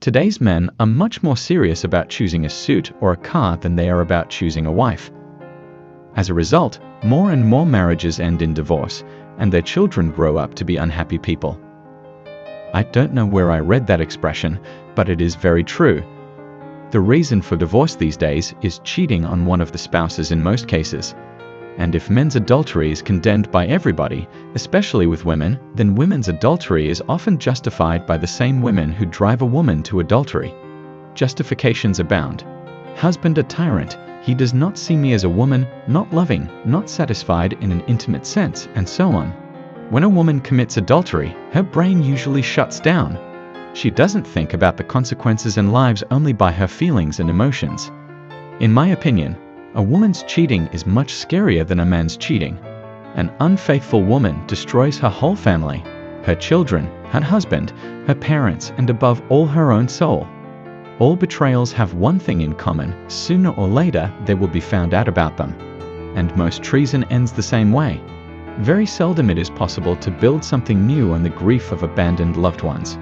Today's men are much more serious about choosing a suit or a car than they are about choosing a wife. As a result, more and more marriages end in divorce, and their children grow up to be unhappy people. I don't know where I read that expression, but it is very true. The reason for divorce these days is cheating on one of the spouses in most cases. And if men's adultery is condemned by everybody, especially with women, then women's adultery is often justified by the same women who drive a woman to adultery. Justifications abound. Husband a tyrant, he does not see me as a woman, not loving, not satisfied in an intimate sense, and so on. When a woman commits adultery, her brain usually shuts down. She doesn't think about the consequences and lives only by her feelings and emotions. In my opinion, a woman's cheating is much scarier than a man's cheating. An unfaithful woman destroys her whole family, her children, her husband, her parents, and above all her own soul. All betrayals have one thing in common: sooner or later they will be found out about them. And most treason ends the same way. Very seldom it is possible to build something new on the grief of abandoned loved ones.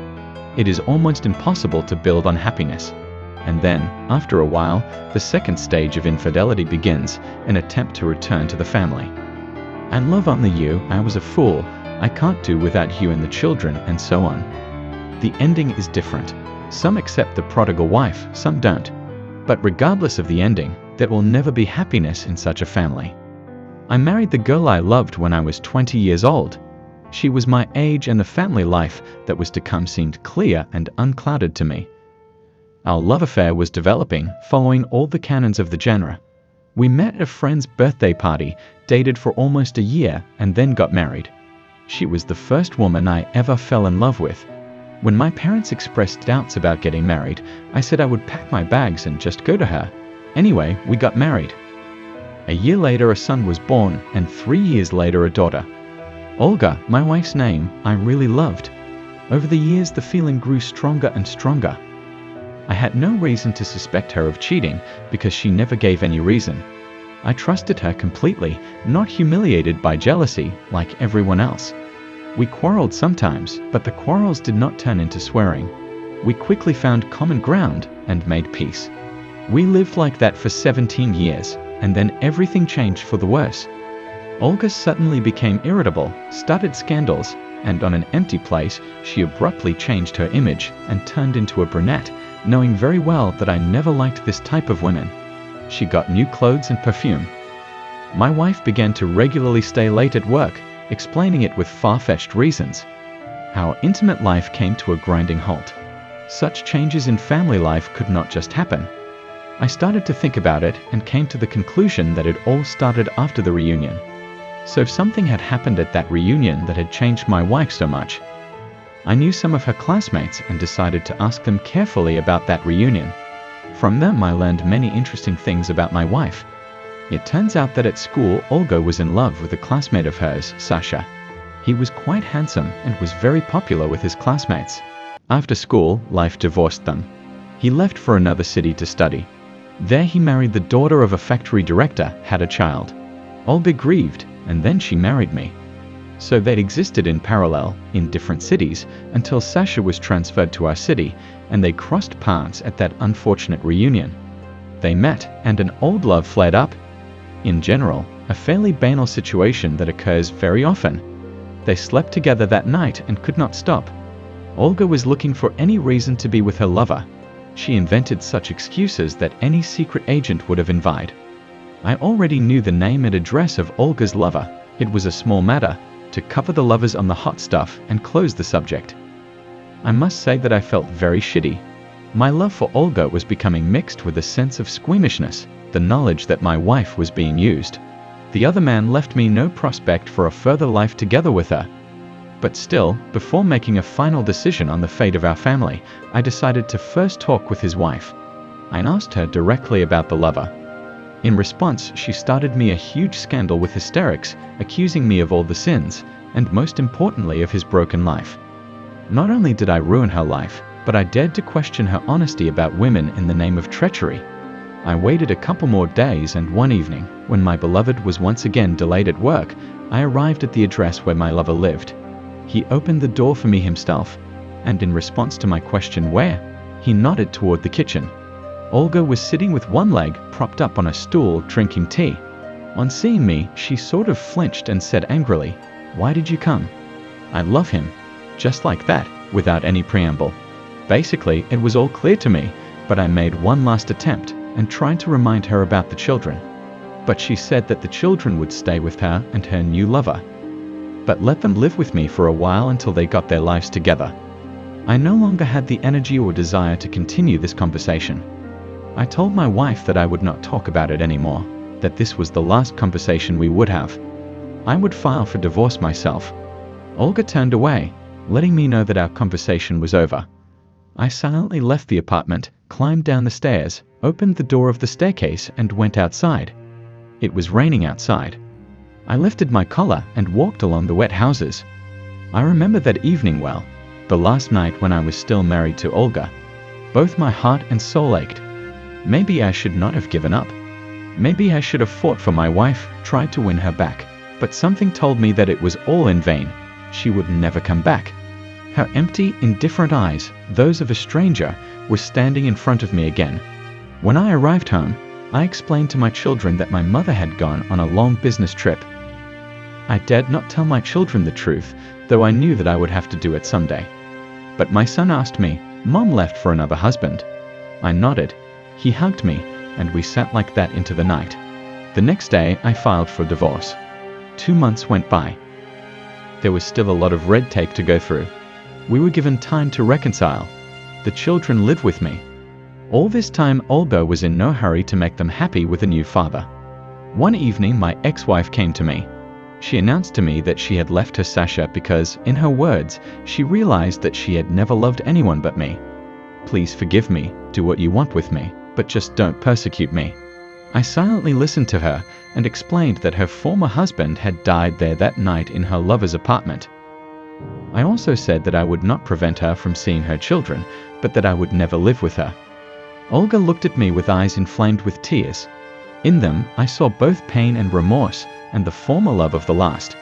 It is almost impossible to build on happiness. And then, after a while, the second stage of infidelity begins, an attempt to return to the family. I love only you, I was a fool, I can't do without you and the children, and so on. The ending is different. Some accept the prodigal wife, some don't. But regardless of the ending, there will never be happiness in such a family. I married the girl I loved when I was 20 years old. She was my age, and the family life that was to come seemed clear and unclouded to me. Our love affair was developing, following all the canons of the genre. We met at a friend's birthday party, dated for almost a year, and then got married. She was the first woman I ever fell in love with. When my parents expressed doubts about getting married, I said I would pack my bags and just go to her. Anyway, we got married. A year later a son was born, and 3 years later a daughter. Olga, my wife's name, I really loved. Over the years the feeling grew stronger and stronger. I had no reason to suspect her of cheating because she never gave any reason. I trusted her completely, not humiliated by jealousy like everyone else. We quarreled sometimes, but the quarrels did not turn into swearing. We quickly found common ground and made peace. We lived like that for 17 years, and then everything changed for the worse. Olga suddenly became irritable, started scandals, and on an empty place, she abruptly changed her image and turned into a brunette, knowing very well that I never liked this type of women. She got new clothes and perfume. My wife began to regularly stay late at work, explaining it with far-fetched reasons. Our intimate life came to a grinding halt. Such changes in family life could not just happen. I started to think about it and came to the conclusion that it all started after the reunion. So something had happened at that reunion that had changed my wife so much. I knew some of her classmates and decided to ask them carefully about that reunion. From them I learned many interesting things about my wife. It turns out that at school Olga was in love with a classmate of hers, Sasha. He was quite handsome and was very popular with his classmates. After school, life divorced them. He left for another city to study. There he married the daughter of a factory director, had a child. Olga grieved, and then she married me. So they'd existed in parallel, in different cities, until Sasha was transferred to our city, and they crossed paths at that unfortunate reunion. They met, and an old love flared up. In general, a fairly banal situation that occurs very often. They slept together that night and could not stop. Olga was looking for any reason to be with her lover. She invented such excuses that any secret agent would have invited. I already knew the name and address of Olga's lover. It was a small matter to cover the lovers on the hot stuff and close the subject. I must say that I felt very shitty. My love for Olga was becoming mixed with a sense of squeamishness, the knowledge that my wife was being used. The other man left me no prospect for a further life together with her. But still, before making a final decision on the fate of our family, I decided to first talk with his wife. I asked her directly about the lover. In response, she started me a huge scandal with hysterics, accusing me of all the sins, and most importantly of his broken life. Not only did I ruin her life, but I dared to question her honesty about women in the name of treachery. I waited a couple more days, and one evening, when my beloved was once again delayed at work, I arrived at the address where my lover lived. He opened the door for me himself, and in response to my question where, He nodded toward the kitchen. Olga was sitting with one leg propped up on a stool drinking tea. On seeing me, she sort of flinched and said angrily, "Why did you come?" "I love him." Just like that, without any preamble. Basically, it was all clear to me, but I made one last attempt and tried to remind her about the children. But she said that the children would stay with her and her new lover, but let them live with me for a while until they got their lives together. I no longer had the energy or desire to continue this conversation. I told my wife that I would not talk about it anymore, that this was the last conversation we would have. I would file for divorce myself. Olga turned away, letting me know that our conversation was over. I silently left the apartment, climbed down the stairs, opened the door of the staircase and went outside. It was raining outside. I lifted my collar and walked along the wet houses. I remember that evening well, the last night when I was still married to Olga. Both my heart and soul ached. Maybe I should not have given up. Maybe I should have fought for my wife, tried to win her back. But something told me that it was all in vain. She would never come back. Her empty, indifferent eyes, those of a stranger, were standing in front of me again. When I arrived home, I explained to my children that my mother had gone on a long business trip. I dared not tell my children the truth, though I knew that I would have to do it someday. But my son asked me, "Mom left for another husband." I nodded. He hugged me, and we sat like that into the night. The next day, I filed for divorce. 2 months went by. There was still a lot of red tape to go through. We were given time to reconcile. The children lived with me. All this time, Olga was in no hurry to make them happy with a new father. One evening, my ex-wife came to me. She announced to me that she had left her Sasha because, in her words, she realized that she had never loved anyone but me. "Please forgive me, do what you want with me, but just don't persecute me." I silently listened to her and explained that her former husband had died there that night in her lover's apartment. I also said that I would not prevent her from seeing her children, but that I would never live with her. Olga looked at me with eyes inflamed with tears. In them, I saw both pain and remorse, and the former love of the last.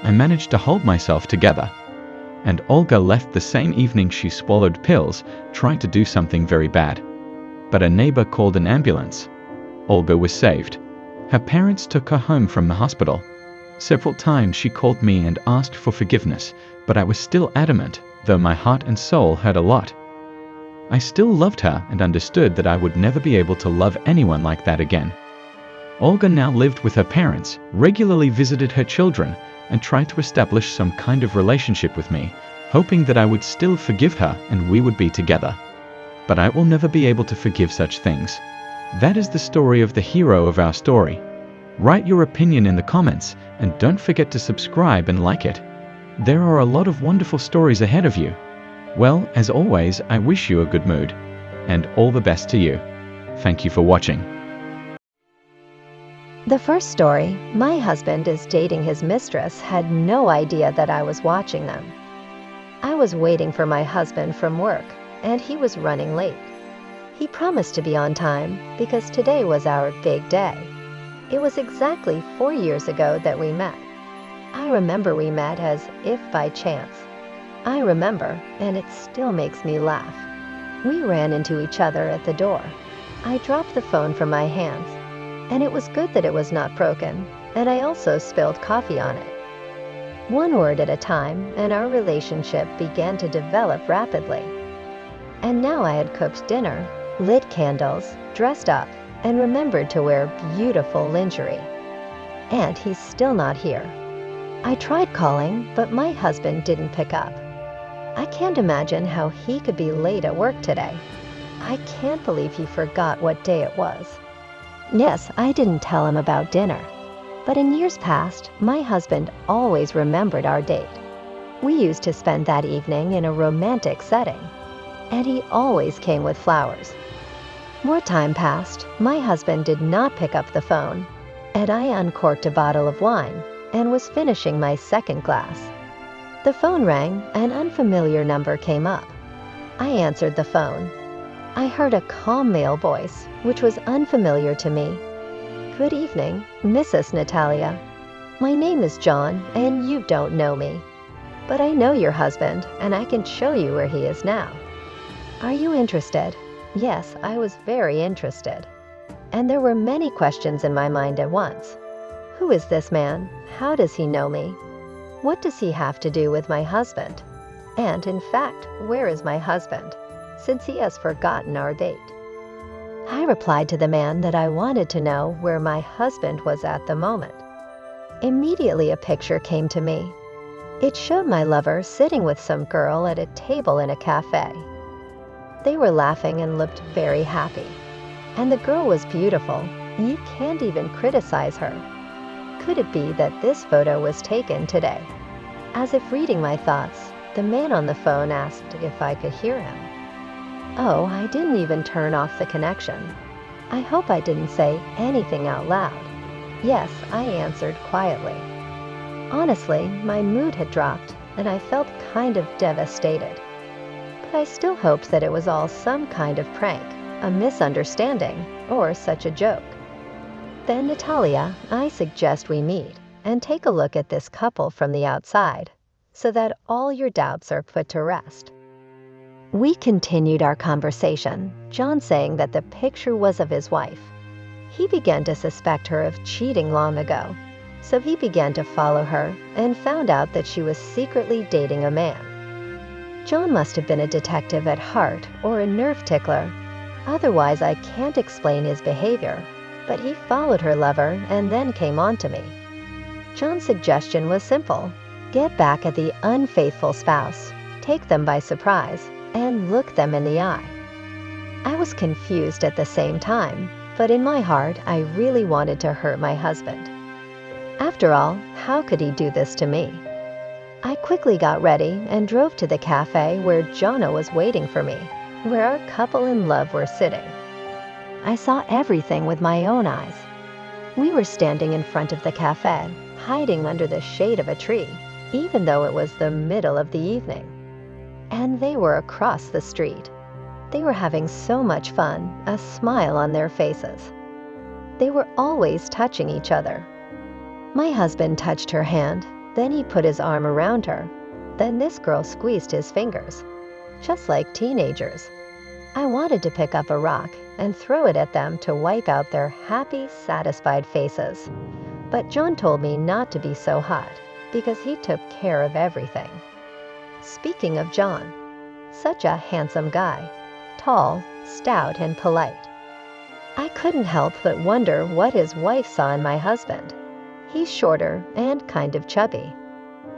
I managed to hold myself together. And Olga left the same evening. She swallowed pills, trying to do something very bad. But a neighbor called an ambulance. Olga was saved. Her parents took her home from the hospital. Several times she called me and asked for forgiveness, but I was still adamant, though my heart and soul hurt a lot. I still loved her and understood that I would never be able to love anyone like that again. Olga now lived with her parents, regularly visited her children, and tried to establish some kind of relationship with me, hoping that I would still forgive her and we would be together. But I will never be able to forgive such things. That is the story of the hero of our story. Write your opinion in the comments, and don't forget to subscribe and like it. There are a lot of wonderful stories ahead of you. Well, as always, I wish you a good mood. And all the best to you. Thank you for watching. The first story, my husband is dating his mistress, had no idea that I was watching them. I was waiting for my husband from work, and he was running late. He promised to be on time because today was our big day. It was exactly 4 years ago that we met. I remember we met as if by chance. I remember, and it still makes me laugh. We ran into each other at the door. I dropped the phone from my hands, and it was good that it was not broken, and I also spilled coffee on it. One word at a time, and our relationship began to develop rapidly. And now I had cooked dinner, lit candles, dressed up, and remembered to wear beautiful lingerie. And he's still not here. I tried calling, but my husband didn't pick up. I can't imagine how he could be late at work today. I can't believe he forgot what day it was. Yes, I didn't tell him about dinner. But in years past, my husband always remembered our date. We used to spend that evening in a romantic setting, and he always came with flowers. More time passed, my husband did not pick up the phone, and I uncorked a bottle of wine and was finishing my second glass. The phone rang, an unfamiliar number came up. I answered the phone. I heard a calm male voice, which was unfamiliar to me. "Good evening, Mrs. Natalia. My name is John, and you don't know me. But I know your husband, and I can show you where he is now." Are you interested? Yes, I was very interested. And there were many questions in my mind at once. Who is this man? How does he know me? What does he have to do with my husband? And in fact, where is my husband, since he has forgotten our date? I replied to the man that I wanted to know where my husband was at the moment. Immediately a picture came to me. It showed my lover sitting with some girl at a table in a cafe. They were laughing and looked very happy. And the girl was beautiful. You can't even criticize her. Could it be that this photo was taken today? As if reading my thoughts, the man on the phone asked if I could hear him. Oh, I didn't even turn off the connection. I hope I didn't say anything out loud. Yes, I answered quietly. Honestly, my mood had dropped, and I felt kind of devastated. But I still hoped that it was all some kind of prank, a misunderstanding, or such a joke. Then, Natalia, I suggest we meet and take a look at this couple from the outside, so that all your doubts are put to rest. We continued our conversation, John saying that the picture was of his wife. He began to suspect her of cheating long ago, so he began to follow her and found out that she was secretly dating a man. John must have been a detective at heart or a nerve tickler. Otherwise, I can't explain his behavior, but he followed her lover and then came on to me. John's suggestion was simple. Get back at the unfaithful spouse, take them by surprise, and look them in the eye. I was confused at the same time, but in my heart, I really wanted to hurt my husband. After all, how could he do this to me? I quickly got ready and drove to the cafe where Jonah was waiting for me, where our couple in love were sitting. I saw everything with my own eyes. We were standing in front of the cafe, hiding under the shade of a tree, even though it was the middle of the evening. And they were across the street. They were having so much fun, a smile on their faces. They were always touching each other. My husband touched her hand, then he put his arm around her. Then this girl squeezed his fingers, just like teenagers. I wanted to pick up a rock and throw it at them to wipe out their happy, satisfied faces. But John told me not to be so hot, because he took care of everything. Speaking of John, such a handsome guy, tall, stout, and polite. I couldn't help but wonder what his wife saw in my husband. He's shorter and kind of chubby.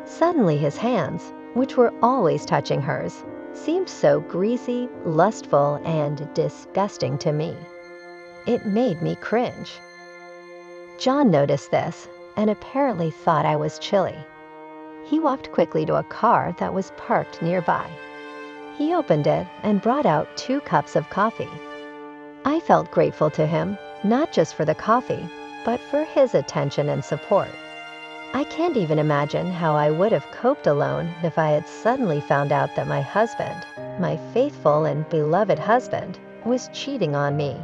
Suddenly his hands, which were always touching hers, seemed so greasy, lustful, and disgusting to me. It made me cringe. John noticed this and apparently thought I was chilly. He walked quickly to a car that was parked nearby. He opened it and brought out 2 cups of coffee. I felt grateful to him, not just for the coffee, but for his attention and support. I can't even imagine how I would have coped alone if I had suddenly found out that my husband, my faithful and beloved husband, was cheating on me.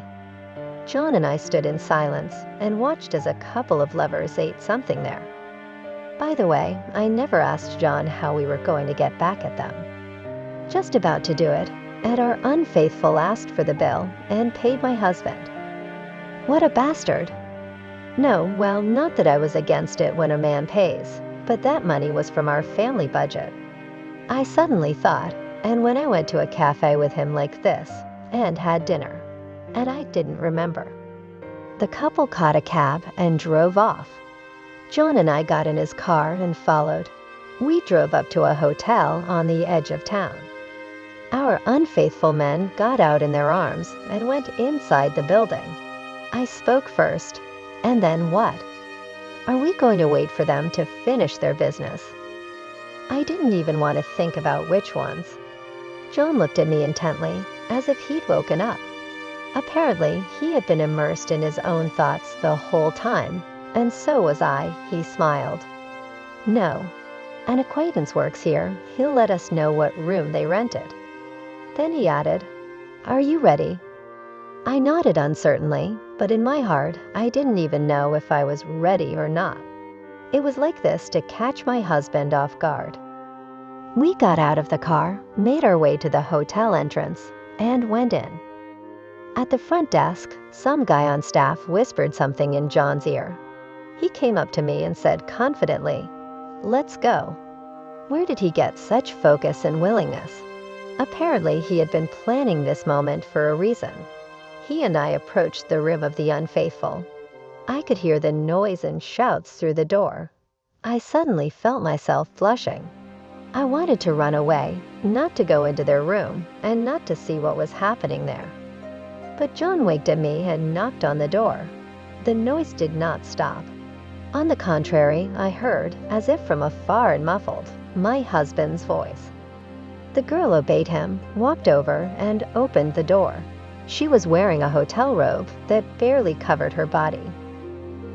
John and I stood in silence and watched as a couple of lovers ate something there. By the way, I never asked John how we were going to get back at them. Just about to do it, and our unfaithful asked for the bill and paid my husband. What a bastard! No, well, not that I was against it when a man pays, but that money was from our family budget. I suddenly thought, and when I went to a cafe with him like this, and had dinner, and I didn't remember. The couple caught a cab and drove off. John and I got in his car and followed. We drove up to a hotel on the edge of town. Our unfaithful men got out in their arms and went inside the building. I spoke first, and then what? Are we going to wait for them to finish their business? I didn't even want to think about which ones. John looked at me intently, as if he'd woken up. Apparently, he had been immersed in his own thoughts the whole time, and so was I, he smiled. No, an acquaintance works here. He'll let us know what room they rented. Then he added, "Are you ready?" I nodded uncertainly, but in my heart, I didn't even know if I was ready or not. It was like this to catch my husband off guard. We got out of the car, made our way to the hotel entrance, and went in. At the front desk, some guy on staff whispered something in John's ear. He came up to me and said confidently, "Let's go." Where did he get such focus and willingness? Apparently, he had been planning this moment for a reason. He and I approached the room of the unfaithful. I could hear the noise and shouts through the door. I suddenly felt myself blushing. I wanted to run away, not to go into their room, and not to see what was happening there. But John winked at me and knocked on the door. The noise did not stop. On the contrary, I heard, as if from afar and muffled, my husband's voice. The girl obeyed him, walked over, and opened the door. She was wearing a hotel robe that barely covered her body.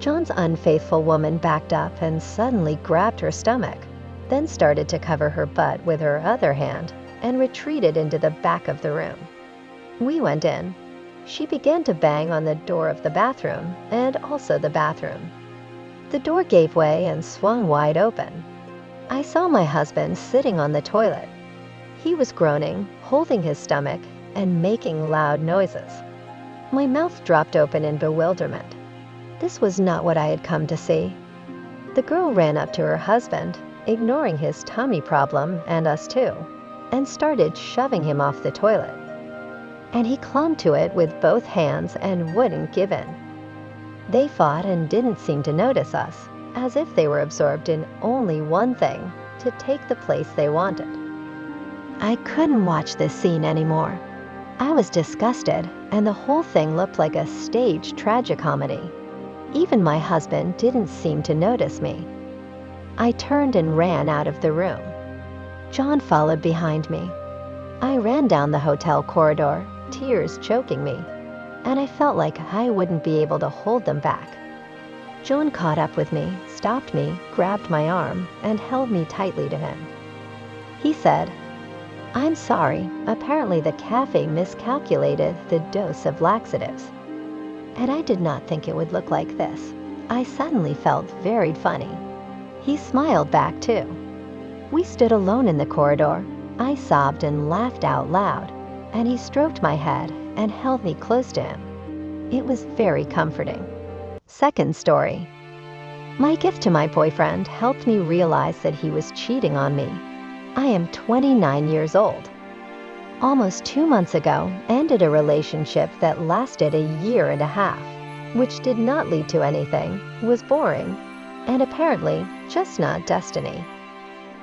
John's unfaithful woman backed up and suddenly grabbed her stomach, then started to cover her butt with her other hand and retreated into the back of the room. We went in. She began to bang on the door of the bathroom and also the bathroom. The door gave way and swung wide open. I saw my husband sitting on the toilet. He was groaning, holding his stomach, and making loud noises. My mouth dropped open in bewilderment. This was not what I had come to see. The girl ran up to her husband, ignoring his tummy problem and us too, and started shoving him off the toilet. And he clung to it with both hands and wouldn't give in. They fought and didn't seem to notice us, as if they were absorbed in only one thing, to take the place they wanted. I couldn't watch this scene anymore. I was disgusted, and the whole thing looked like a staged tragicomedy. Even my husband didn't seem to notice me. I turned and ran out of the room. John followed behind me. I ran down the hotel corridor, tears choking me, and I felt like I wouldn't be able to hold them back. John caught up with me, stopped me, grabbed my arm, and held me tightly to him. He said, "I'm sorry, apparently the cafe miscalculated the dose of laxatives." And I did not think it would look like this. I suddenly felt very funny. He smiled back too. We stood alone in the corridor. I sobbed and laughed out loud, and he stroked my head and held me close to him. It was very comforting. Second story. My gift to my boyfriend helped me realize that he was cheating on me. I am 29 years old. Almost 2 months ago, ended a relationship that lasted a year and a half, which did not lead to anything, was boring, and apparently just not destiny.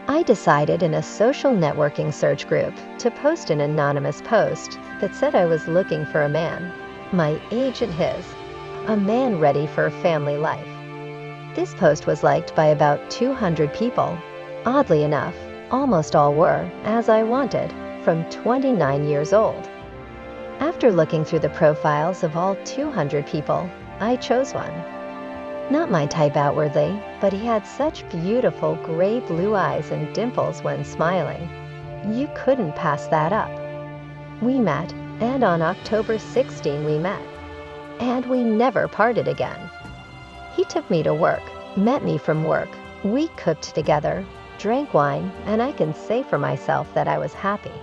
I decided in a social networking search group to post an anonymous post that said I was looking for a man, my age and his, a man ready for a family life. This post was liked by about 200 people. Oddly enough, almost all were, as I wanted, from 29 years old. After looking through the profiles of all 200 people, I chose one. Not my type outwardly, but he had such beautiful gray blue eyes and dimples when smiling. You couldn't pass that up. We met, and on October 16 we met. And we never parted again. He took me to work, met me from work. We cooked together, drank wine, and I can say for myself that I was happy.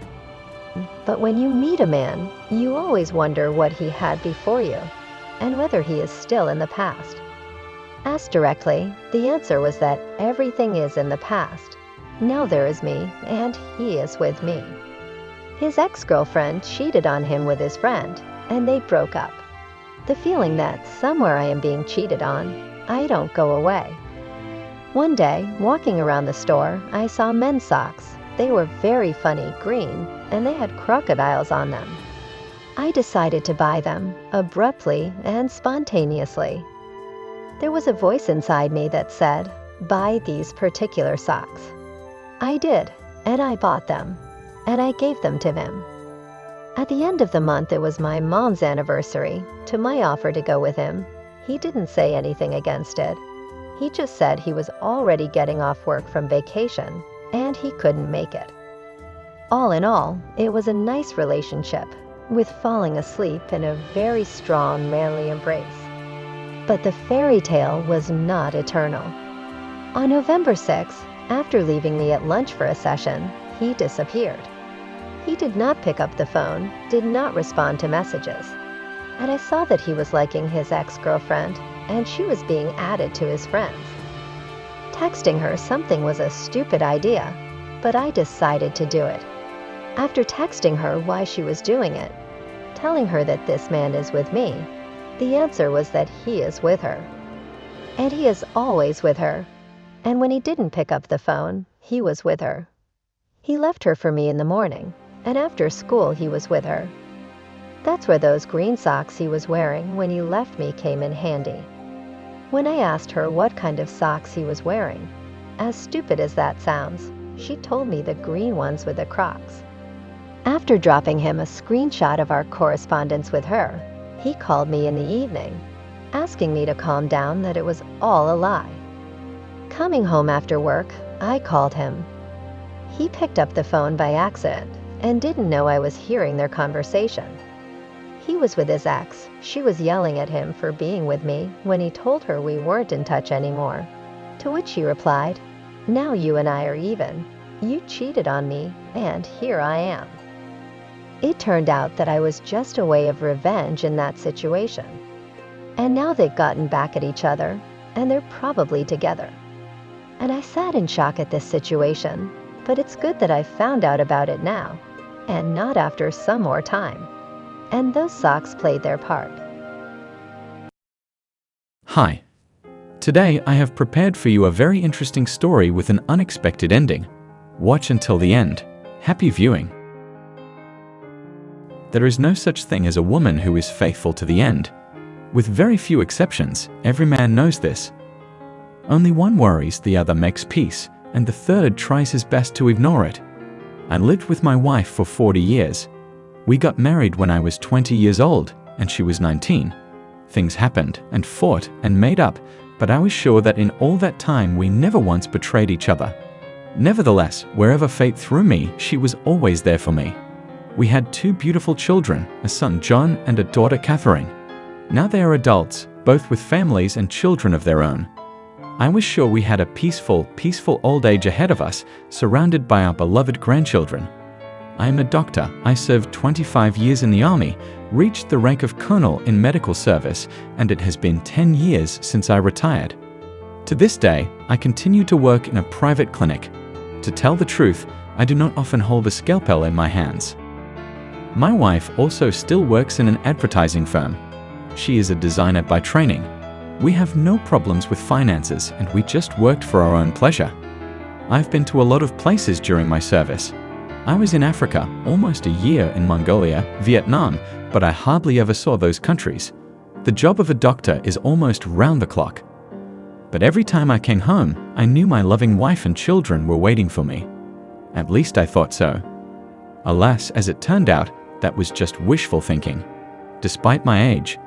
But when you meet a man, you always wonder what he had before you, and whether he is still in the past. Asked directly, the answer was that everything is in the past. Now there is me, and he is with me. His ex-girlfriend cheated on him with his friend, and they broke up. The feeling that somewhere I am being cheated on, I don't go away. One day, walking around the store, I saw men's socks. They were very funny green, and they had crocodiles on them. I decided to buy them, abruptly and spontaneously. There was a voice inside me that said, "Buy these particular socks." I did, and I bought them, and I gave them to him. At the end of the month, it was my mom's anniversary. To my offer to go with him, he didn't say anything against it. He just said he was already getting off work from vacation, and he couldn't make it. All in all, it was a nice relationship, with falling asleep in a very strong, manly embrace. But the fairy tale was not eternal. On November 6th, after leaving me at lunch for a session, he disappeared. He did not pick up the phone, did not respond to messages. And I saw that he was liking his ex-girlfriend, and she was being added to his friends. Texting her something was a stupid idea, but I decided to do it. After texting her why she was doing it, telling her that this man is with me, the answer was that he is with her. And he is always with her. And when he didn't pick up the phone, he was with her. He left her for me in the morning, and after school he was with her. That's where those green socks he was wearing when he left me came in handy. When I asked her what kind of socks he was wearing, as stupid as that sounds, she told me the green ones with the Crocs. After dropping him a screenshot of our correspondence with her, he called me in the evening, asking me to calm down, that it was all a lie. Coming home after work, I called him. He picked up the phone by accident and didn't know I was hearing their conversation. He was with his ex. She was yelling at him for being with me when he told her we weren't in touch anymore. To which she replied, "Now you and I are even. You cheated on me, and here I am." It turned out that I was just a way of revenge in that situation. And now they've gotten back at each other, and they're probably together. And I sat in shock at this situation, but it's good that I found out about it now, and not after some more time. And those socks played their part. Hi. Today I have prepared for you a very interesting story with an unexpected ending. Watch until the end. Happy viewing. There is no such thing as a woman who is faithful to the end. With very few exceptions, every man knows this. Only one worries, the other makes peace, and the third tries his best to ignore it. I lived with my wife for 40 years. We got married when I was 20 years old, and she was 19. Things happened, and fought, and made up, but I was sure that in all that time we never once betrayed each other. Nevertheless, wherever fate threw me, she was always there for me. We had 2 beautiful children, a son John and a daughter Catherine. Now they are adults, both with families and children of their own. I was sure we had a peaceful old age ahead of us, surrounded by our beloved grandchildren. I am a doctor. I served 25 years in the army, reached the rank of colonel in medical service, and it has been 10 years since I retired. To this day, I continue to work in a private clinic. To tell the truth, I do not often hold a scalpel in my hands. My wife also still works in an advertising firm. She is a designer by training. We have no problems with finances, and we just worked for our own pleasure. I've been to a lot of places during my service. I was in Africa, almost a year in Mongolia, Vietnam, but I hardly ever saw those countries. The job of a doctor is almost round the clock. But every time I came home, I knew my loving wife and children were waiting for me. At least I thought so. Alas, as it turned out, that was just wishful thinking. Despite my age,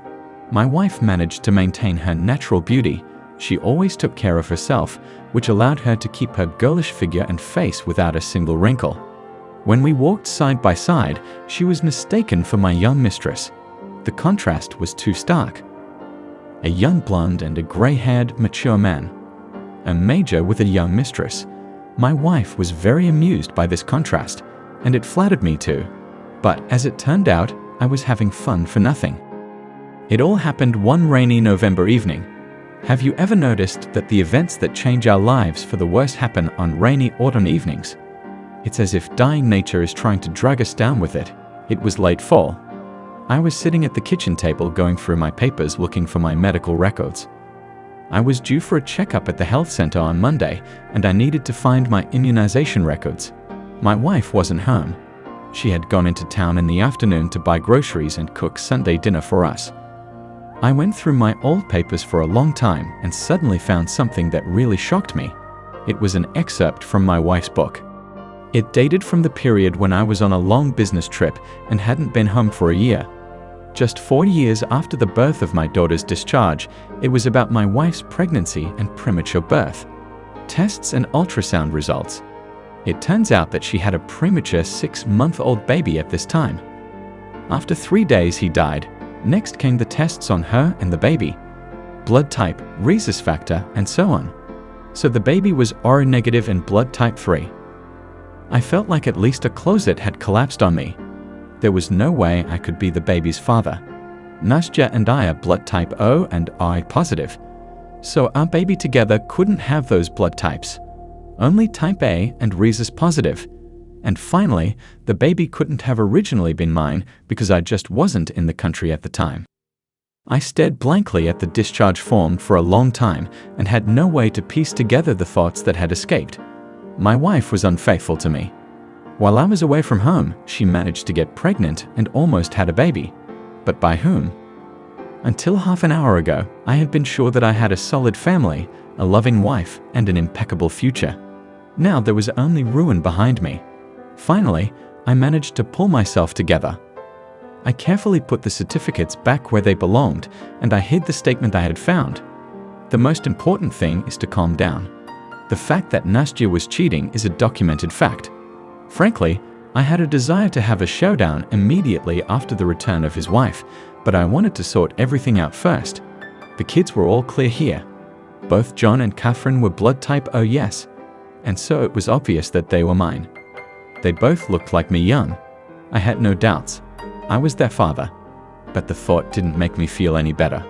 my wife managed to maintain her natural beauty. She always took care of herself, which allowed her to keep her girlish figure and face without a single wrinkle. When we walked side by side, she was mistaken for my young mistress. The contrast was too stark. A young blonde and a gray-haired, mature man. A major with a young mistress. My wife was very amused by this contrast, and it flattered me too. But as it turned out, I was having fun for nothing. It all happened one rainy November evening. Have you ever noticed that the events that change our lives for the worse happen on rainy autumn evenings? It's as if dying nature is trying to drag us down with it. It was late fall. I was sitting at the kitchen table going through my papers looking for my medical records. I was due for a checkup at the health center on Monday, and I needed to find my immunization records. My wife wasn't home. She had gone into town in the afternoon to buy groceries and cook Sunday dinner for us. I went through my old papers for a long time and suddenly found something that really shocked me. It was an excerpt from my wife's book. It dated from the period when I was on a long business trip and hadn't been home for a year. Just 4 years after the birth of my daughter's discharge, it was about my wife's pregnancy and premature birth. Tests and ultrasound results. It turns out that she had a premature 6-month-old baby at this time. After 3 days, he died. Next came the tests on her and the baby. Blood type, rhesus factor, and so on. So the baby was R negative and blood type 3. I felt like at least a closet had collapsed on me. There was no way I could be the baby's father. Nastya and I are blood type O and I positive, so our baby together couldn't have those blood types. Only type A and rhesus positive. And finally, the baby couldn't have originally been mine because I just wasn't in the country at the time. I stared blankly at the discharge form for a long time and had no way to piece together the thoughts that had escaped. My wife was unfaithful to me. While I was away from home, she managed to get pregnant and almost had a baby. But by whom? Until half an hour ago, I had been sure that I had a solid family, a loving wife, and an impeccable future. Now there was only ruin behind me. Finally, I managed to pull myself together. I carefully put the certificates back where they belonged, and I hid the statement I had found. The most important thing is to calm down. The fact that Nastya was cheating is a documented fact. Frankly, I had a desire to have a showdown immediately after the return of his wife, but I wanted to sort everything out first. The kids were all clear here. Both John and Catherine were blood type O yes, and so it was obvious that they were mine. They both looked like me young. I had no doubts. I was their father. But the thought didn't make me feel any better.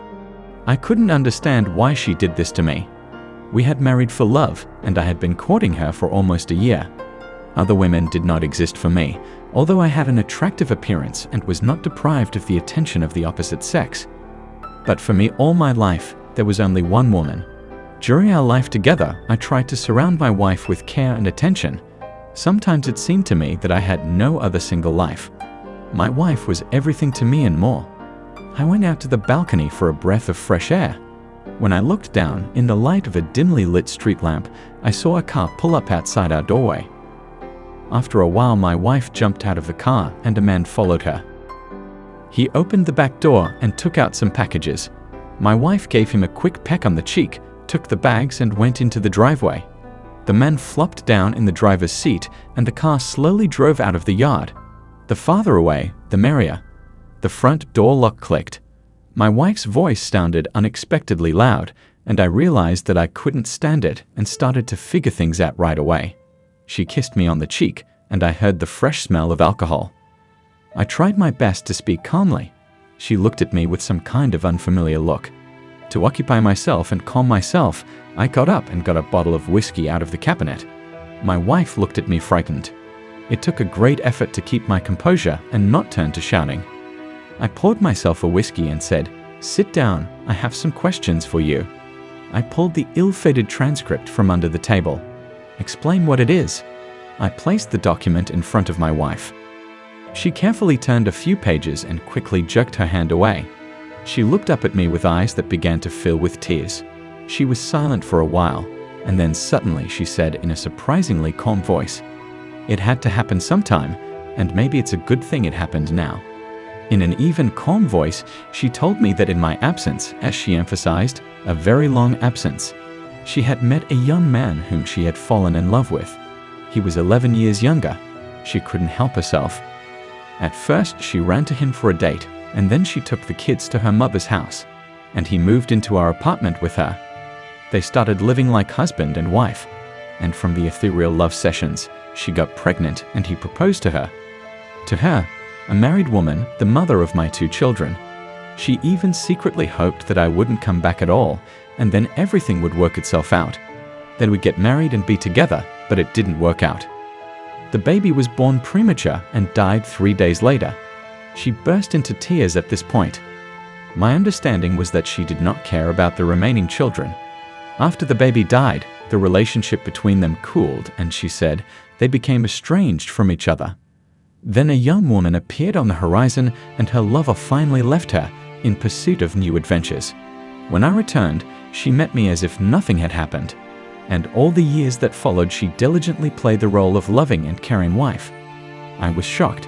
I couldn't understand why she did this to me. We had married for love, and I had been courting her for almost a year. Other women did not exist for me, although I had an attractive appearance and was not deprived of the attention of the opposite sex. But for me all my life, there was only one woman. During our life together, I tried to surround my wife with care and attention. Sometimes it seemed to me that I had no other single life. My wife was everything to me and more. I went out to the balcony for a breath of fresh air. When I looked down, in the light of a dimly lit street lamp, I saw a car pull up outside our doorway. After a while, my wife jumped out of the car and a man followed her. He opened the back door and took out some packages. My wife gave him a quick peck on the cheek, took the bags and went into the driveway. The man flopped down in the driver's seat and the car slowly drove out of the yard. The farther away, the merrier. The front door lock clicked. My wife's voice sounded unexpectedly loud, and I realized that I couldn't stand it and started to figure things out right away. She kissed me on the cheek, and I heard the fresh smell of alcohol. I tried my best to speak calmly. She looked at me with some kind of unfamiliar look. To occupy myself and calm myself, I got up and got a bottle of whiskey out of the cabinet. My wife looked at me frightened. It took a great effort to keep my composure and not turn to shouting. I poured myself a whiskey and said, "Sit down, I have some questions for you." I pulled the ill-fated transcript from under the table. "Explain what it is." I placed the document in front of my wife. She carefully turned a few pages and quickly jerked her hand away. She looked up at me with eyes that began to fill with tears. She was silent for a while, and then suddenly she said in a surprisingly calm voice, "It had to happen sometime, and maybe it's a good thing it happened now." In an even calm voice, she told me that in my absence, as she emphasized, a very long absence, she had met a young man whom she had fallen in love with. He was 11 years younger. She couldn't help herself. At first, she ran to him for a date, and then she took the kids to her mother's house, and he moved into our apartment with her. They started living like husband and wife, and from the ethereal love sessions, she got pregnant and he proposed to her. To her, a married woman, the mother of my 2 children. She even secretly hoped that I wouldn't come back at all, and then everything would work itself out. They would get married and be together, but it didn't work out. The baby was born premature and died 3 days later. She burst into tears at this point. My understanding was that she did not care about the remaining children. After the baby died, the relationship between them cooled, and she said they became estranged from each other. Then a young woman appeared on the horizon, and her lover finally left her in pursuit of new adventures. When I returned, she met me as if nothing had happened, and all the years that followed she diligently played the role of loving and caring wife. I was shocked.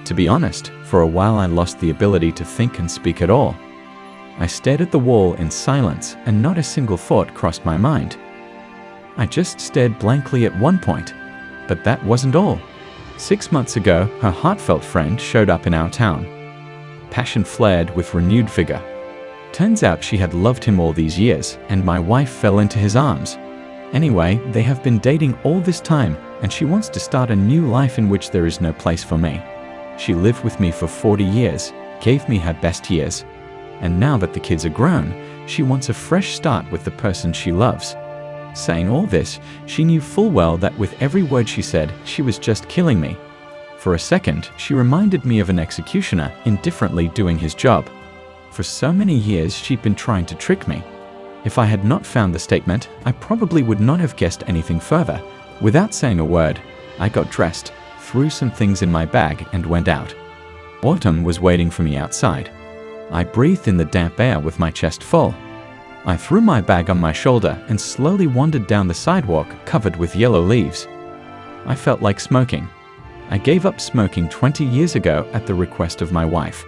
To be honest, for a while I lost the ability to think and speak at all. I stared at the wall in silence, and not a single thought crossed my mind. I just stared blankly at one point, but that wasn't all. 6 months ago, her heartfelt friend showed up in our town. Passion flared with renewed vigor. Turns out she had loved him all these years, and my wife fell into his arms. Anyway, they have been dating all this time, and she wants to start a new life in which there is no place for me. She lived with me for 40 years, gave me her best years, and now that the kids are grown, she wants a fresh start with the person she loves. Saying all this, she knew full well that with every word she said, she was just killing me. For a second, she reminded me of an executioner indifferently doing his job. For so many years, she'd been trying to trick me. If I had not found the statement, I probably would not have guessed anything further. Without saying a word, I got dressed, threw some things in my bag, and went out. Autumn was waiting for me outside. I breathed in the damp air with my chest full. I threw my bag on my shoulder and slowly wandered down the sidewalk covered with yellow leaves. I felt like smoking. I gave up smoking 20 years ago at the request of my wife.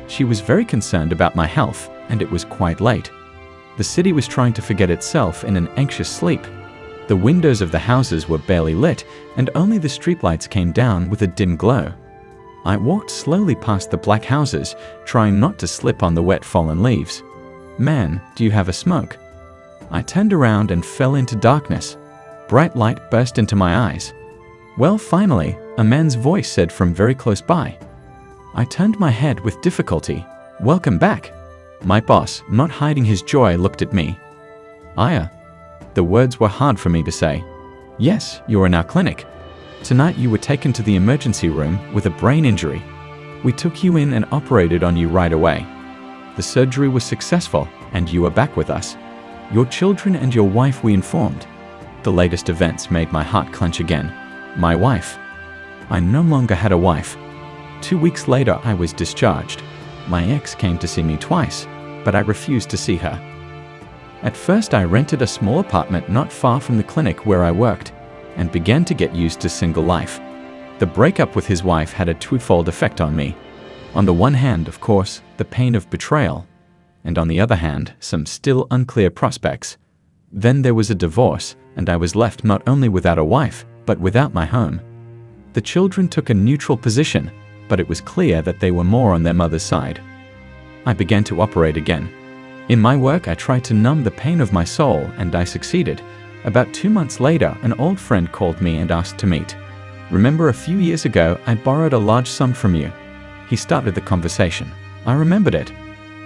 She was very concerned about my health, and it was quite late. The city was trying to forget itself in an anxious sleep. The windows of the houses were barely lit, and only the streetlights came down with a dim glow. I walked slowly past the black houses, trying not to slip on the wet fallen leaves. "Man, do you have a smoke?" I turned around and fell into darkness. Bright light burst into my eyes. "Well, finally," a man's voice said from very close by. I turned my head with difficulty. "Welcome back." My boss, not hiding his joy, looked at me. "Aya." The words were hard for me to say. "Yes, you're in our clinic. Tonight you were taken to the emergency room with a brain injury. We took you in and operated on you right away. The surgery was successful, and you are back with us. Your children and your wife we informed." The latest events made my heart clench again. My wife. I no longer had a wife. 2 weeks later, I was discharged. My ex came to see me twice, but I refused to see her. At first, I rented a small apartment not far from the clinic where I worked, and began to get used to single life. The breakup with his wife had a twofold effect on me. On the one hand, of course, the pain of betrayal, and on the other hand, some still unclear prospects. Then there was a divorce, and I was left not only without a wife, but without my home. The children took a neutral position, but it was clear that they were more on their mother's side. I began to operate again. In my work, I tried to numb the pain of my soul, and I succeeded. About 2 months later, an old friend called me and asked to meet. "Remember a few years ago, I borrowed a large sum from you?" He started the conversation. I remembered it.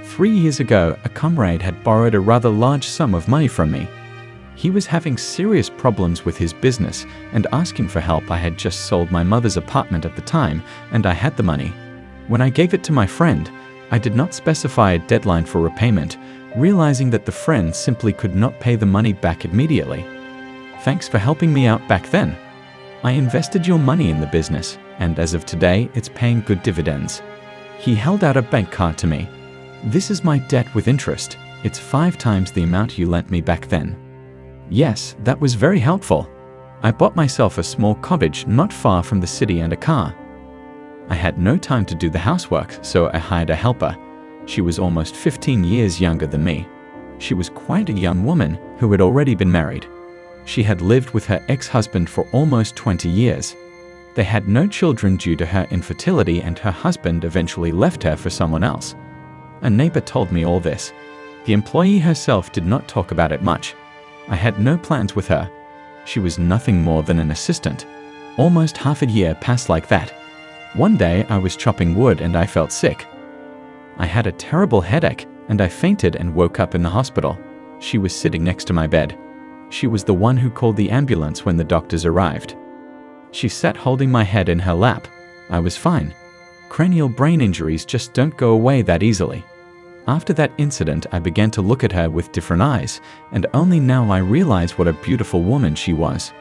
3 years ago, a comrade had borrowed a rather large sum of money from me. He was having serious problems with his business and asking for help. I had just sold my mother's apartment at the time, and I had the money. When I gave it to my friend, I did not specify a deadline for repayment, realizing that the friend simply could not pay the money back immediately. "Thanks for helping me out back then. I invested your money in the business, and as of today, it's paying good dividends." He held out a bank card to me. "This is my debt with interest. It's 5 times the amount you lent me back then." Yes, that was very helpful. I bought myself a small cottage not far from the city and a car. I had no time to do the housework, so I hired a helper. She was almost 15 years younger than me. She was quite a young woman who had already been married. She had lived with her ex-husband for almost 20 years. They had no children due to her infertility, and her husband eventually left her for someone else. A neighbor told me all this. The employee herself did not talk about it much. I had no plans with her. She was nothing more than an assistant. Almost half a year passed like that. One day I was chopping wood and I felt sick. I had a terrible headache and I fainted and woke up in the hospital. She was sitting next to my bed. She was the one who called the ambulance when the doctors arrived. She sat holding my head in her lap. I was fine. Cranial brain injuries just don't go away that easily. After that incident, I began to look at her with different eyes, and only now I realized what a beautiful woman she was.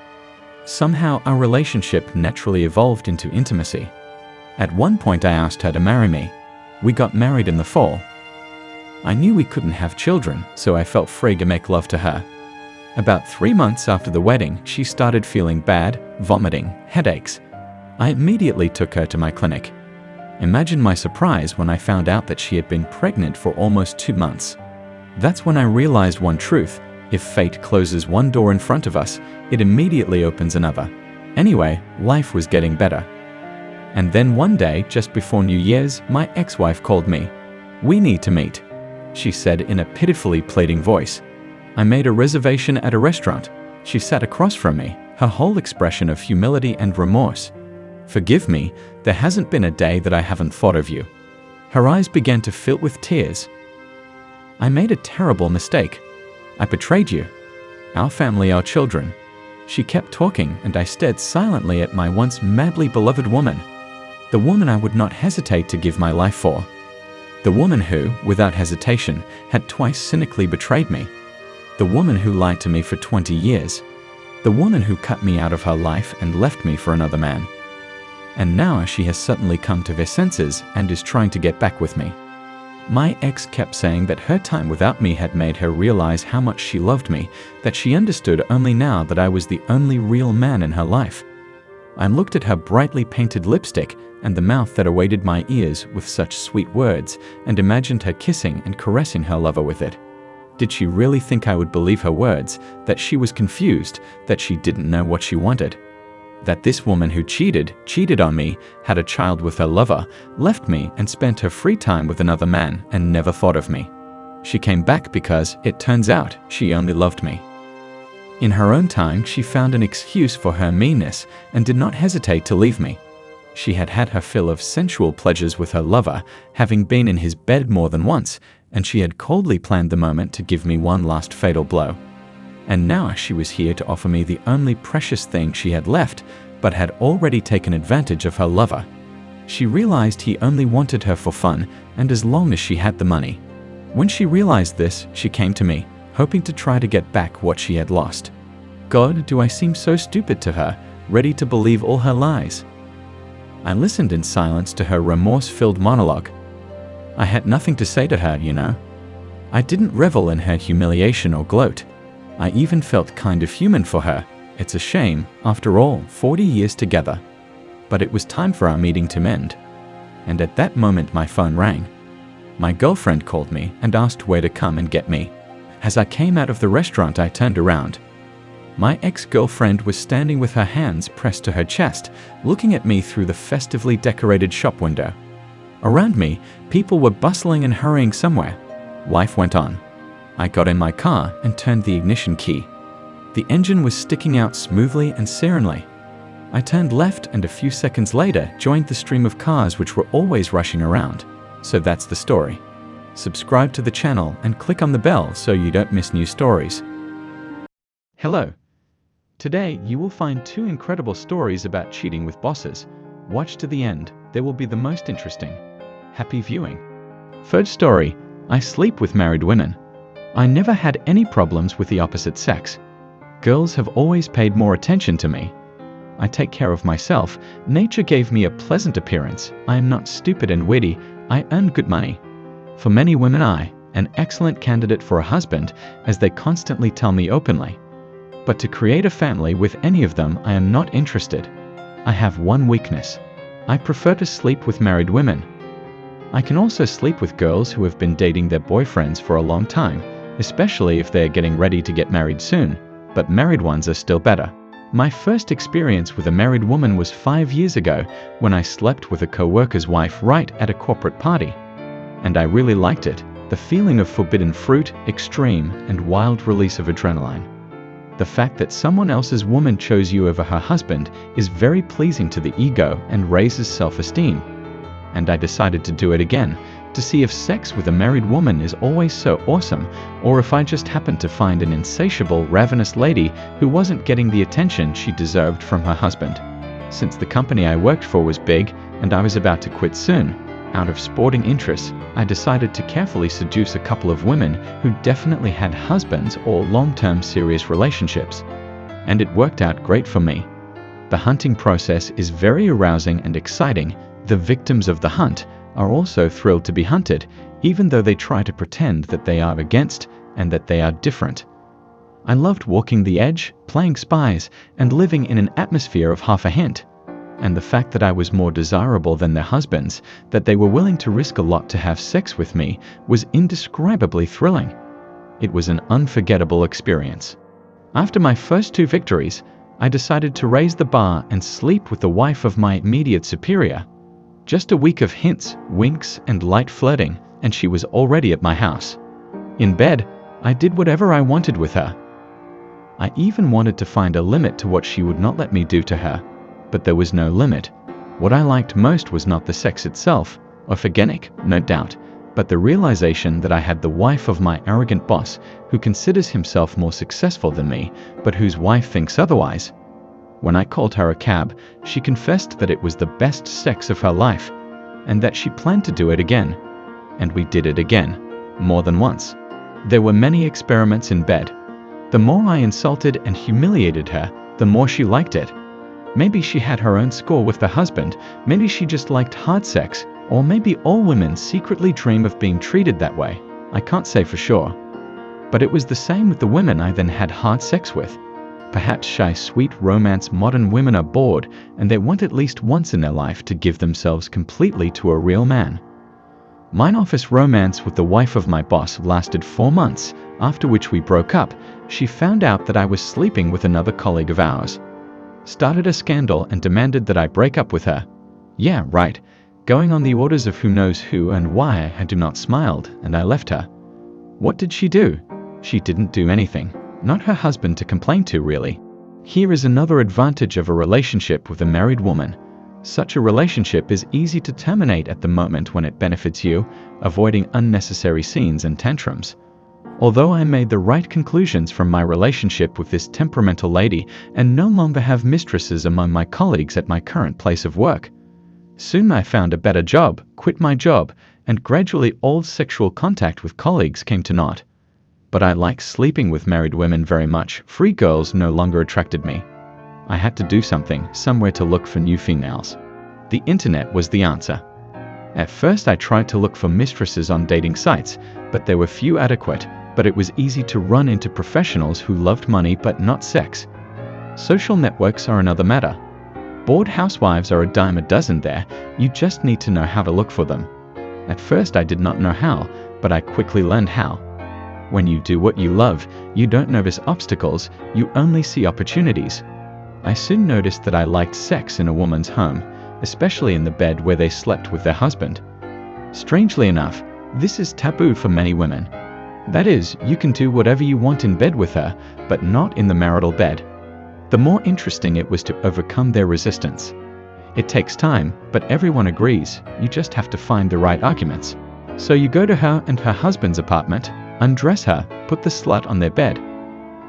Somehow, our relationship naturally evolved into intimacy. At one point, I asked her to marry me. We got married in the fall. I knew we couldn't have children, so I felt free to make love to her. About 3 months after the wedding, she started feeling bad, vomiting, headaches. I immediately took her to my clinic. Imagine my surprise when I found out that she had been pregnant for almost 2 months. That's when I realized one truth: if fate closes one door in front of us, it immediately opens another. Anyway, life was getting better. And then one day, just before New Year's, my ex-wife called me. "We need to meet," she said in a pitifully pleading voice. "I made a reservation at a restaurant. She sat across from me, her whole expression of humility and remorse. "Forgive me, there hasn't been a day that I haven't thought of you." Her eyes began to fill with tears. "I made a terrible mistake. I betrayed you. Our family, our children." She kept talking, and I stared silently at my once madly beloved woman. The woman I would not hesitate to give my life for. The woman who, without hesitation, had twice cynically betrayed me. The woman who lied to me for 20 years. The woman who cut me out of her life and left me for another man. And now she has suddenly come to her senses and is trying to get back with me. My ex kept saying that her time without me had made her realize how much she loved me, that she understood only now that I was the only real man in her life. I looked at her brightly painted lipstick and the mouth that awaited my ears with such sweet words and imagined her kissing and caressing her lover with it. Did she really think I would believe her words, that she was confused, that she didn't know what she wanted? That this woman who cheated on me, had a child with her lover, left me and spent her free time with another man and never thought of me. She came back because, it turns out, she only loved me. In her own time, she found an excuse for her meanness and did not hesitate to leave me. She had had her fill of sensual pleasures with her lover, having been in his bed more than once, and she had coldly planned the moment to give me one last fatal blow. And now she was here to offer me the only precious thing she had left, but had already taken advantage of her lover. She realized he only wanted her for fun and as long as she had the money. When she realized this, she came to me, hoping to try to get back what she had lost. God, do I seem so stupid to her, ready to believe all her lies? I listened in silence to her remorse-filled monologue. I had nothing to say to her, you know. I didn't revel in her humiliation or gloat. I even felt kind of human for her. It's a shame, after all, 40 years together. But it was time for our meeting to mend. And at that moment my phone rang. My girlfriend called me and asked where to come and get me. As I came out of the restaurant, I turned around. My ex-girlfriend was standing with her hands pressed to her chest, looking at me through the festively decorated shop window. Around me, people were bustling and hurrying somewhere. Life went on. I got in my car and turned the ignition key. The engine was sticking out smoothly and serenely. I turned left and a few seconds later joined the stream of cars which were always rushing around. So that's the story. Subscribe to the channel and click on the bell so you don't miss new stories. Hello. Today you will find 2 incredible stories about cheating with bosses. Watch to the end, they will be the most interesting. Happy viewing. First story, I sleep with married women. I never had any problems with the opposite sex. Girls have always paid more attention to me. I take care of myself. Nature gave me a pleasant appearance. I am not stupid and witty. I earn good money. For many women, an excellent candidate for a husband, as they constantly tell me openly. But to create a family with any of them, I am not interested. I have one weakness. I prefer to sleep with married women. I can also sleep with girls who have been dating their boyfriends for a long time, especially if they are getting ready to get married soon, but married ones are still better. My first experience with a married woman was 5 years ago when I slept with a co-worker's wife right at a corporate party. And I really liked it, the feeling of forbidden fruit, extreme, and wild release of adrenaline. The fact that someone else's woman chose you over her husband is very pleasing to the ego and raises self-esteem. And I decided to do it again, to see if sex with a married woman is always so awesome, or if I just happened to find an insatiable, ravenous lady who wasn't getting the attention she deserved from her husband. Since the company I worked for was big, and I was about to quit soon, out of sporting interests, I decided to carefully seduce a couple of women who definitely had husbands or long-term serious relationships. And it worked out great for me. The hunting process is very arousing and exciting. The victims of the hunt are also thrilled to be hunted, even though they try to pretend that they are against and that they are different. I loved walking the edge, playing spies, and living in an atmosphere of half a hint. And the fact that I was more desirable than their husbands, that they were willing to risk a lot to have sex with me, was indescribably thrilling. It was an unforgettable experience. After my first 2 victories, I decided to raise the bar and sleep with the wife of my immediate superior. Just a week of hints, winks, and light flirting, and she was already at my house. In bed, I did whatever I wanted with her. I even wanted to find a limit to what she would not let me do to her. But there was no limit. What I liked most was not the sex itself, orphogenic, no doubt, but the realization that I had the wife of my arrogant boss who considers himself more successful than me, but whose wife thinks otherwise. When I called her a cab, she confessed that it was the best sex of her life, and that she planned to do it again. And we did it again, more than once. There were many experiments in bed. The more I insulted and humiliated her, the more she liked it. Maybe she had her own score with the husband, maybe she just liked hard sex, or maybe all women secretly dream of being treated that way. I can't say for sure. But it was the same with the women I then had hard sex with. Perhaps shy, sweet romance modern women are bored, and they want at least once in their life to give themselves completely to a real man. Mine office romance with the wife of my boss lasted 4 months, after which we broke up. She found out that I was sleeping with another colleague of ours, started a scandal and demanded that I break up with her. Yeah, right, going on the orders of who knows who and why. I do not smiled, and I left her. What did she do? She didn't do anything. Not her husband to complain to, really. Here is another advantage of a relationship with a married woman. Such a relationship is easy to terminate at the moment when it benefits you, avoiding unnecessary scenes and tantrums. Although I made the right conclusions from my relationship with this temperamental lady and no longer have mistresses among my colleagues at my current place of work. Soon I found a better job, quit my job, and gradually all sexual contact with colleagues came to naught. But I like sleeping with married women very much. Free girls no longer attracted me. I had to do something, somewhere to look for new females. The internet was the answer. At first I tried to look for mistresses on dating sites, but there were few adequate, but it was easy to run into professionals who loved money but not sex. Social networks are another matter. Bored housewives are a dime a dozen there, you just need to know how to look for them. At first I did not know how, but I quickly learned how. When you do what you love, you don't notice obstacles, you only see opportunities. I soon noticed that I liked sex in a woman's home, especially in the bed where they slept with their husband. Strangely enough, this is taboo for many women. That is, you can do whatever you want in bed with her, but not in the marital bed. The more interesting it was to overcome their resistance. It takes time, but everyone agrees, you just have to find the right arguments. So you go to her and her husband's apartment, undress her, put the slut on their bed.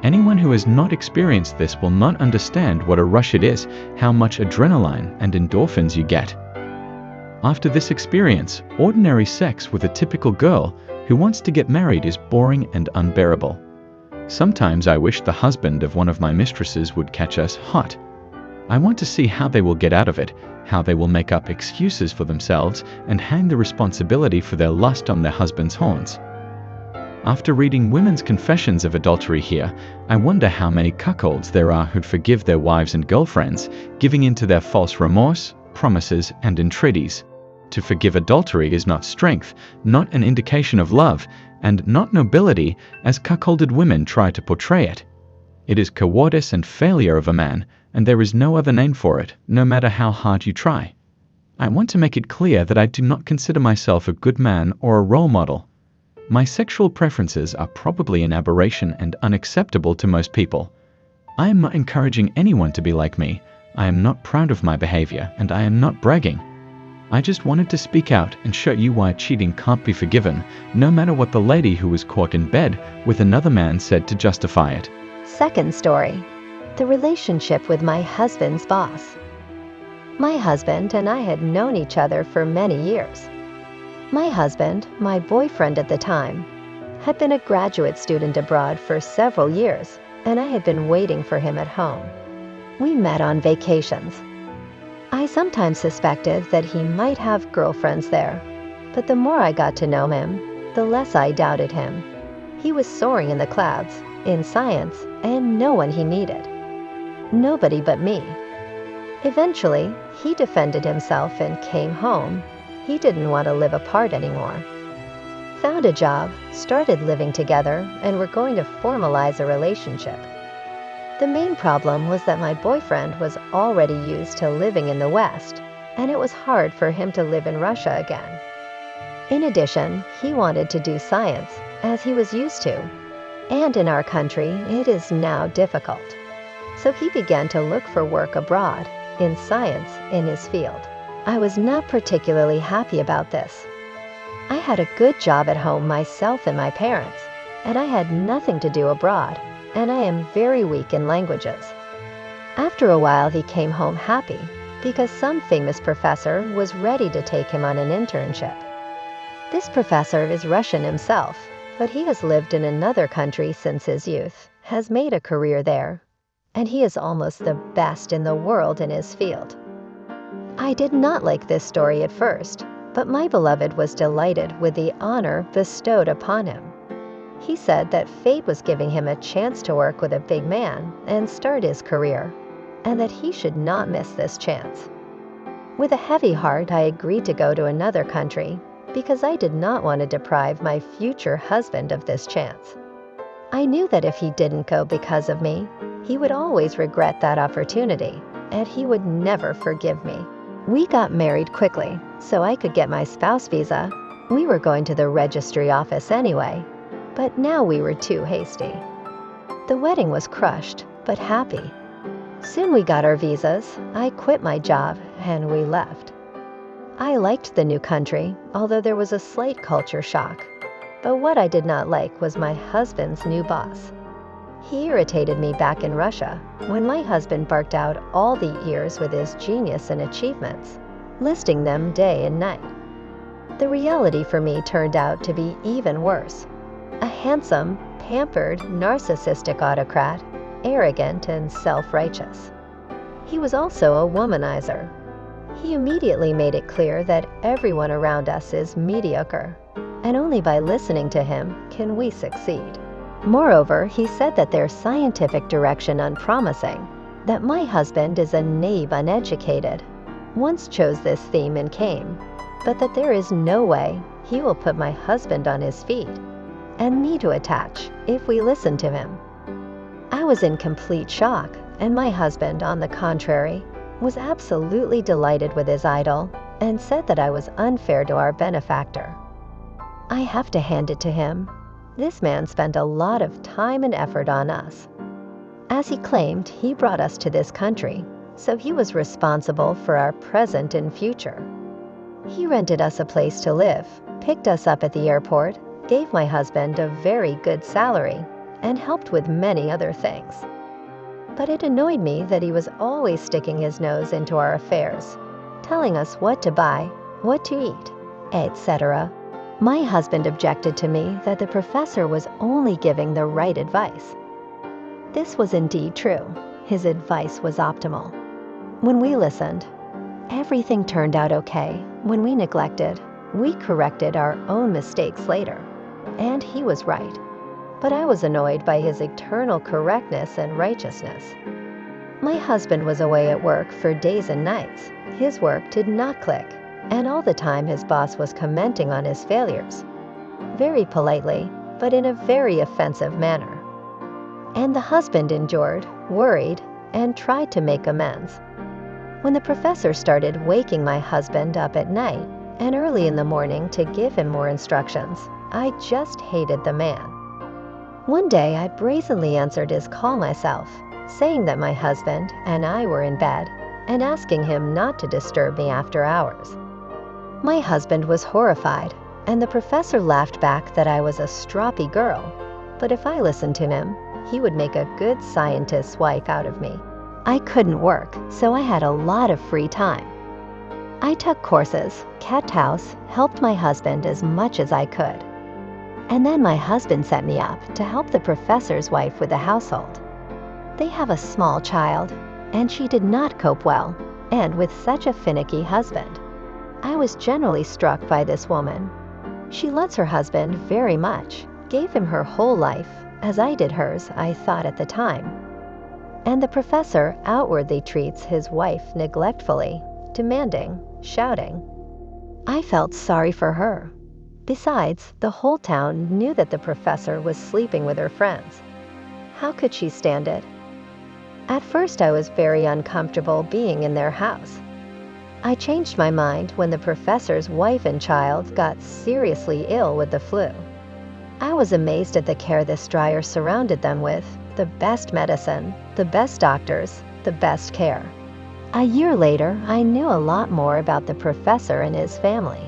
Anyone who has not experienced this will not understand what a rush it is, how much adrenaline and endorphins you get. After this experience, ordinary sex with a typical girl who wants to get married is boring and unbearable. Sometimes I wish the husband of one of my mistresses would catch us hot. I want to see how they will get out of it, how they will make up excuses for themselves and hang the responsibility for their lust on their husband's horns. After reading women's confessions of adultery here, I wonder how many cuckolds there are who'd forgive their wives and girlfriends, giving in to their false remorse, promises, and entreaties. To forgive adultery is not strength, not an indication of love, and not nobility, as cuckolded women try to portray it. It is cowardice and failure of a man, and there is no other name for it, no matter how hard you try. I want to make it clear that I do not consider myself a good man or a role model. My sexual preferences are probably an aberration and unacceptable to most people. I am not encouraging anyone to be like me. I am not proud of my behavior, and I am not bragging. I just wanted to speak out and show you why cheating can't be forgiven, no matter what the lady who was caught in bed with another man said to justify it. Second story. The relationship with my husband's boss. My husband and I had known each other for many years. My husband, my boyfriend at the time, had been a graduate student abroad for several years, and I had been waiting for him at home. We met on vacations. I sometimes suspected that he might have girlfriends there, but the more I got to know him, the less I doubted him. He was soaring in the clouds, in science, and no one he needed. Nobody but me. Eventually, he defended himself and came home. He didn't want to live apart anymore. Found a job, started living together, and were going to formalize a relationship. The main problem was that my boyfriend was already used to living in the West, and it was hard for him to live in Russia again. In addition, he wanted to do science, as he was used to. and in our country it is now difficult. So he began to look for work abroad, in science, in his field. I was not particularly happy about this. I had a good job at home myself and my parents, and I had nothing to do abroad, and I am very weak in languages. After a while he came home happy, because some famous professor was ready to take him on an internship. This professor is Russian himself, but he has lived in another country since his youth, has made a career there, and he is almost the best in the world in his field. I did not like this story at first, but my beloved was delighted with the honor bestowed upon him. He said that fate was giving him a chance to work with a big man and start his career, and that he should not miss this chance. With a heavy heart, I agreed to go to another country because I did not want to deprive my future husband of this chance. I knew that if he didn't go because of me, he would always regret that opportunity, and he would never forgive me. We got married quickly, so I could get my spouse visa. We were going to the registry office anyway, but now we were too hasty. The wedding was crushed, but happy. Soon we got our visas, I quit my job, and we left. I liked the new country, although there was a slight culture shock. But what I did not like was my husband's new boss. He irritated me back in Russia, when my husband barked out all the ears with his genius and achievements, listing them day and night. The reality for me turned out to be even worse. A handsome, pampered, narcissistic autocrat, arrogant and self-righteous. He was also a womanizer. He immediately made it clear that everyone around us is mediocre, and only by listening to him can we succeed. Moreover, he said that their scientific direction unpromising, that my husband is a knave uneducated, once chose this theme and came, but that there is no way he will put my husband on his feet, and me to attach if we listen to him. I was in complete shock, and my husband, on the contrary, was absolutely delighted with his idol and said that I was unfair to our benefactor. I have to hand it to him. This man spent a lot of time and effort on us. As he claimed, he brought us to this country, so he was responsible for our present and future. He rented us a place to live, picked us up at the airport, gave my husband a very good salary, and helped with many other things. But it annoyed me that he was always sticking his nose into our affairs, telling us what to buy, what to eat, etc. My husband objected to me that the professor was only giving the right advice. This was indeed true. His advice was optimal. When we listened, everything turned out okay. When we neglected, we corrected our own mistakes later. And he was right. But I was annoyed by his eternal correctness and righteousness. My husband was away at work for days and nights. His work did not click, and all the time his boss was commenting on his failures, very politely, but in a very offensive manner. And the husband endured, worried, and tried to make amends. When the professor started waking my husband up at night and early in the morning to give him more instructions, I just hated the man. One day I brazenly answered his call myself, saying that my husband and I were in bed, and asking him not to disturb me after hours. My husband was horrified, and the professor laughed back that I was a stroppy girl, but if I listened to him, he would make a good scientist's wife out of me. I couldn't work, so I had a lot of free time. I took courses, kept house, helped my husband as much as I could. And then my husband set me up to help the professor's wife with the household. They have a small child, and she did not cope well, and with such a finicky husband. I was generally struck by this woman. She loves her husband very much, gave him her whole life, as I did hers, I thought at the time. And the professor outwardly treats his wife neglectfully, demanding, shouting. I felt sorry for her. Besides, the whole town knew that the professor was sleeping with her friends. How could she stand it? At first I was very uncomfortable being in their house. I changed my mind when the professor's wife and child got seriously ill with the flu. I was amazed at the care this dryer surrounded them with, the best medicine, the best doctors, the best care. A year later, I knew a lot more about the professor and his family.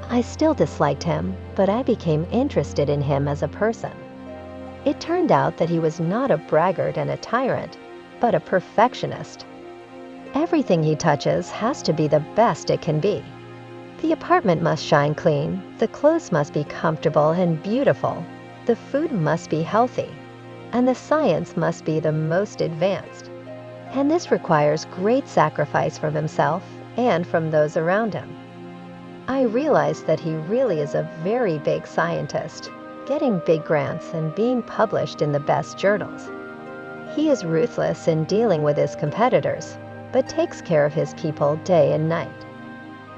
I still disliked him, but I became interested in him as a person. It turned out that he was not a braggart and a tyrant, but a perfectionist. Everything he touches has to be the best it can be. The apartment must shine clean, the clothes must be comfortable and beautiful, the food must be healthy, and the science must be the most advanced. And this requires great sacrifice from himself and from those around him. I realized that he really is a very big scientist, getting big grants and being published in the best journals. He is ruthless in dealing with his competitors, but takes care of his people day and night.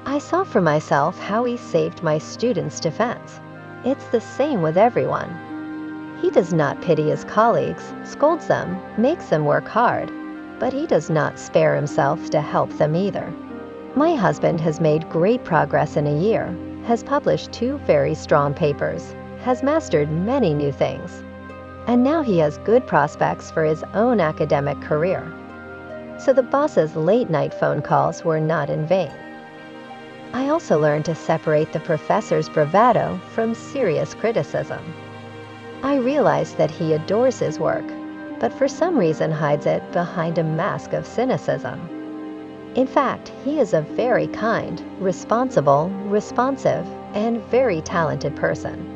I saw for myself how he saved my students' defense. It's the same with everyone. He does not pity his colleagues, scolds them, makes them work hard, but he does not spare himself to help them either. My husband has made great progress in a year, has published 2 very strong papers, has mastered many new things, and now he has good prospects for his own academic career. So the boss's late-night phone calls were not in vain. I also learned to separate the professor's bravado from serious criticism. I realized that he adores his work, but for some reason hides it behind a mask of cynicism. In fact, he is a very kind, responsible, responsive, and very talented person.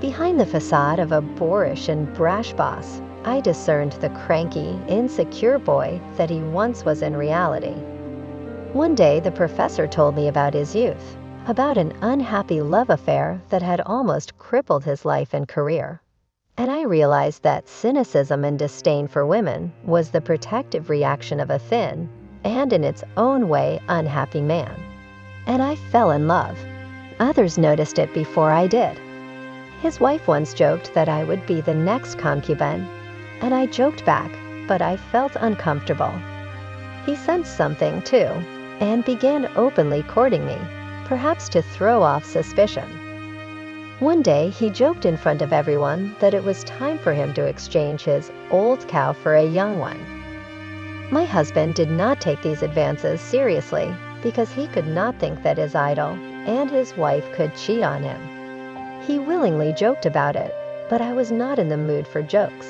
Behind the facade of a boorish and brash boss, I discerned the cranky, insecure boy that he once was in reality. One day, the professor told me about his youth, about an unhappy love affair that had almost crippled his life and career. And I realized that cynicism and disdain for women was the protective reaction of a thin, and in its own way, unhappy man. And I fell in love. Others noticed it before I did. His wife once joked that I would be the next concubine, and I joked back, but I felt uncomfortable. He sensed something, too, and began openly courting me, perhaps to throw off suspicion. One day, he joked in front of everyone that it was time for him to exchange his old cow for a young one. My husband did not take these advances seriously because he could not think that his idol and his wife could cheat on him. He willingly joked about it, but I was not in the mood for jokes.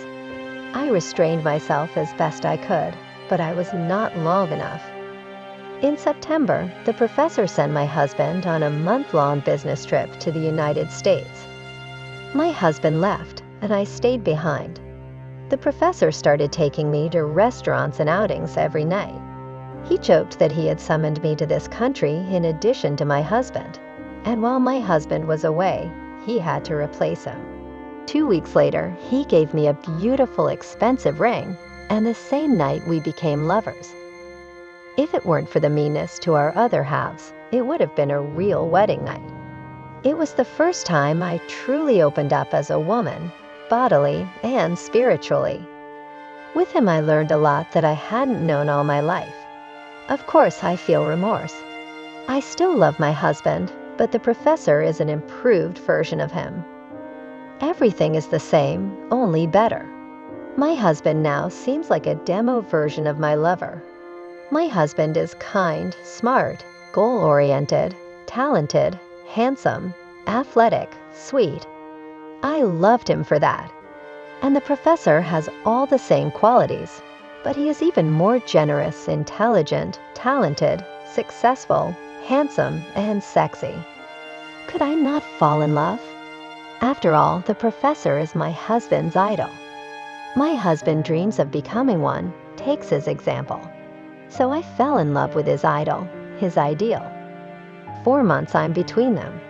I restrained myself as best I could, but I was not long enough. In September, the professor sent my husband on a month-long business trip to the United States. My husband left, and I stayed behind. The professor started taking me to restaurants and outings every night. He joked that he had summoned me to this country in addition to my husband, and while my husband was away, he had to replace him. 2 weeks later, he gave me a beautiful, expensive ring, and the same night we became lovers. If it weren't for the meanness to our other halves, it would have been a real wedding night. It was the first time I truly opened up as a woman, bodily and spiritually. With him, I learned a lot that I hadn't known all my life. Of course, I feel remorse. I still love my husband, but the professor is an improved version of him. Everything is the same, only better. My husband now seems like a demo version of my lover. My husband is kind, smart, goal-oriented, talented, handsome, athletic, sweet. I loved him for that. And the professor has all the same qualities, but he is even more generous, intelligent, talented, successful, handsome, and sexy. Could I not fall in love? After all, the professor is my husband's idol. My husband dreams of becoming one, takes his example. So I fell in love with his idol, his ideal. 4 months I'm between them.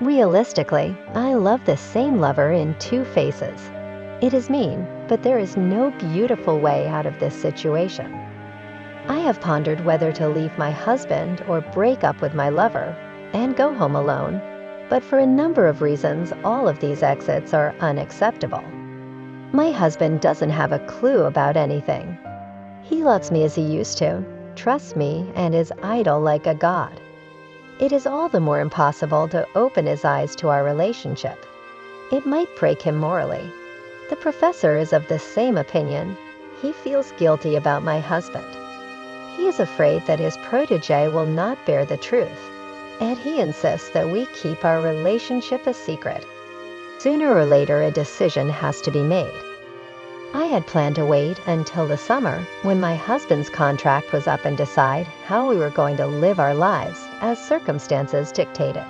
Realistically, I love the same lover in 2 faces. It is mean, but there is no beautiful way out of this situation. I have pondered whether to leave my husband or break up with my lover and go home alone, but for a number of reasons, all of these exits are unacceptable. My husband doesn't have a clue about anything. He loves me as he used to, trusts me, and is idle like a god. It is all the more impossible to open his eyes to our relationship. It might break him morally. The professor is of the same opinion. He feels guilty about my husband. He is afraid that his protege will not bear the truth, and he insists that we keep our relationship a secret. Sooner or later, a decision has to be made. I had planned to wait until the summer when my husband's contract was up and decide how we were going to live our lives as circumstances dictated.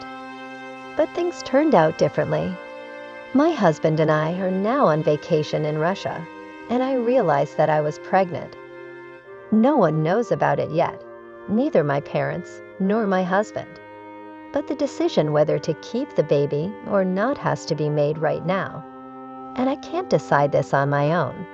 But things turned out differently. My husband and I are now on vacation in Russia, and I realized that I was pregnant. No one knows about it yet, neither my parents nor my husband. But the decision whether to keep the baby or not has to be made right now. And I can't decide this on my own.